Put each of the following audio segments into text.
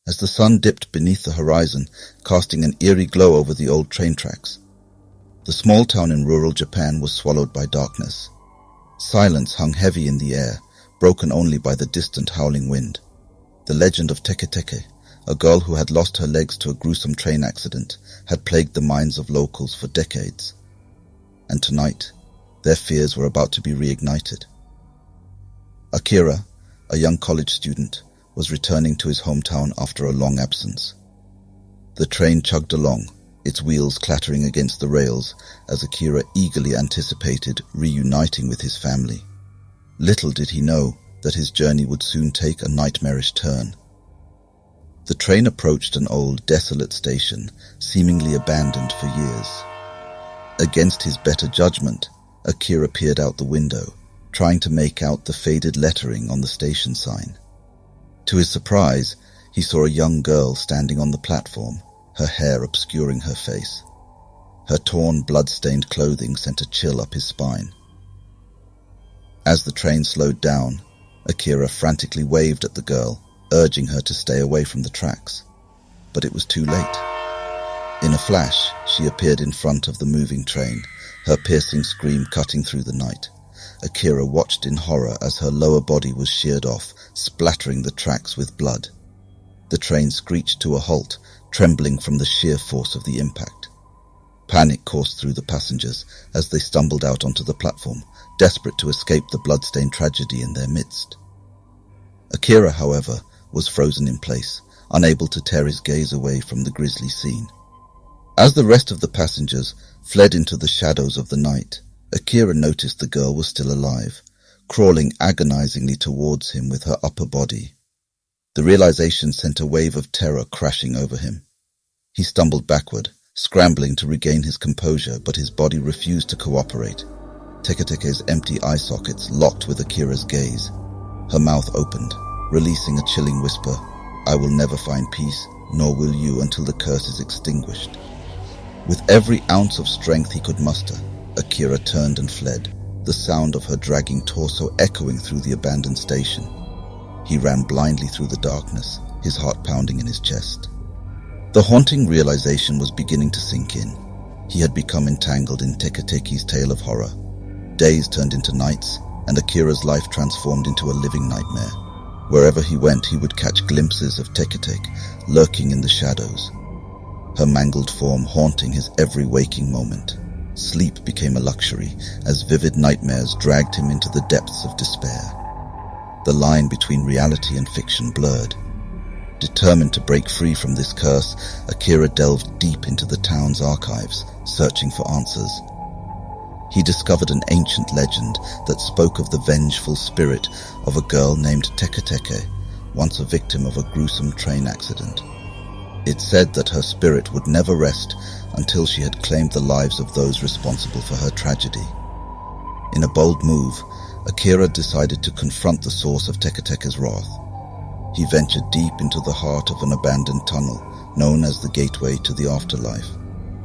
as the sun dipped beneath the horizon, casting an eerie glow over the old train tracks. The small town in rural Japan was swallowed by darkness. Silence hung heavy in the air, broken only by the distant howling wind. The legend of Teketeke, a girl who had lost her legs to a gruesome train accident, had plagued the minds of locals for decades. And tonight, their fears were about to be reignited. Akira, a young college student, was returning to his hometown after a long absence. The train chugged along, its wheels clattering against the rails as Akira eagerly anticipated reuniting with his family. Little did he know that his journey would soon take a nightmarish turn. The train approached an old, desolate station, seemingly abandoned for years. Against his better judgment, Akira peered out the window, trying to make out the faded lettering on the station sign. To his surprise, he saw a young girl standing on the platform, her hair obscuring her face. Her torn, blood-stained clothing sent a chill up his spine. As the train slowed down, Akira frantically waved at the girl, urging her to stay away from the tracks. But it was too late. In a flash, she appeared in front of the moving train, her piercing scream cutting through the night. Akira watched in horror as her lower body was sheared off, splattering the tracks with blood. The train screeched to a halt, trembling from the sheer force of the impact. Panic coursed through the passengers as they stumbled out onto the platform, desperate to escape the blood-stained tragedy in their midst. Akira, however, was frozen in place, unable to tear his gaze away from the grisly scene. As the rest of the passengers fled into the shadows of the night, Akira noticed the girl was still alive, crawling agonizingly towards him with her upper body. The realization sent a wave of terror crashing over him. He stumbled backward, scrambling to regain his composure, but his body refused to cooperate. Teketeke's empty eye sockets locked with Akira's gaze. Her mouth opened, releasing a chilling whisper, "I will never find peace, nor will you until the curse is extinguished." With every ounce of strength he could muster, Akira turned and fled, the sound of her dragging torso echoing through the abandoned station. He ran blindly through the darkness, his heart pounding in his chest. The haunting realization was beginning to sink in. He had become entangled in Teketeke's tale of horror. Days turned into nights, and Akira's life transformed into a living nightmare. Wherever he went, he would catch glimpses of Teketeke lurking in the shadows, her mangled form haunting his every waking moment. Sleep became a luxury as vivid nightmares dragged him into the depths of despair. The line between reality and fiction blurred. Determined to break free from this curse, Akira delved deep into the town's archives, searching for answers. He discovered an ancient legend that spoke of the vengeful spirit of a girl named Teketeke, once a victim of a gruesome train accident. It said that her spirit would never rest until she had claimed the lives of those responsible for her tragedy. In a bold move, Akira decided to confront the source of Teketeke's wrath. He ventured deep into the heart of an abandoned tunnel known as the gateway to the afterlife.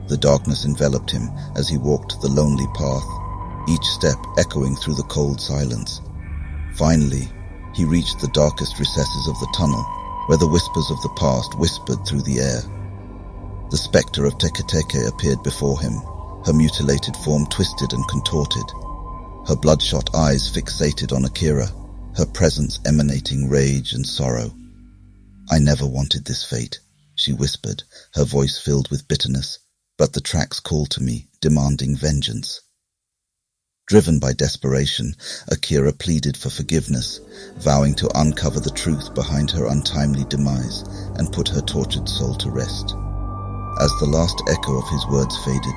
The darkness enveloped him as he walked the lonely path, each step echoing through the cold silence. Finally, he reached the darkest recesses of the tunnel, where the whispers of the past whispered through the air. The specter of Teketeke appeared before him, her mutilated form twisted and contorted, her bloodshot eyes fixated on Akira, her presence emanating rage and sorrow. "I never wanted this fate," she whispered, her voice filled with bitterness, "but the tracks called to me, demanding vengeance." Driven by desperation, Akira pleaded for forgiveness, vowing to uncover the truth behind her untimely demise and put her tortured soul to rest. As the last echo of his words faded,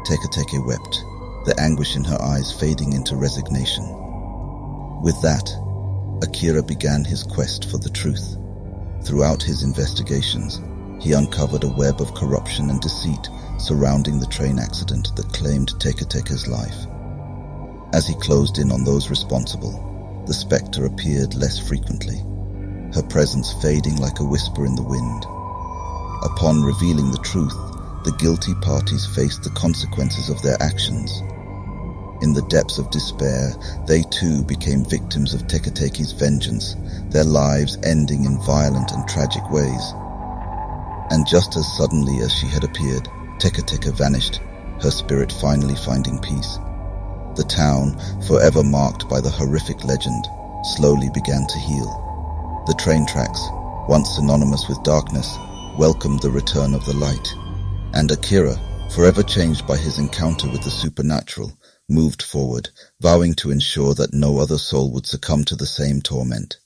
Teketeke wept, the anguish in her eyes fading into resignation. With that, Akira began his quest for the truth. Throughout his investigations, he uncovered a web of corruption and deceit surrounding the train accident that claimed Teketeke's life. As he closed in on those responsible, the specter appeared less frequently, her presence fading like a whisper in the wind. Upon revealing the truth, the guilty parties faced the consequences of their actions. In the depths of despair, they too became victims of Teketeke's vengeance, their lives ending in violent and tragic ways. And just as suddenly as she had appeared, Teketeke vanished, her spirit finally finding peace. The town, forever marked by the horrific legend, slowly began to heal. The train tracks, once synonymous with darkness, welcomed the return of the light. And Akira, forever changed by his encounter with the supernatural, moved forward, vowing to ensure that no other soul would succumb to the same torment.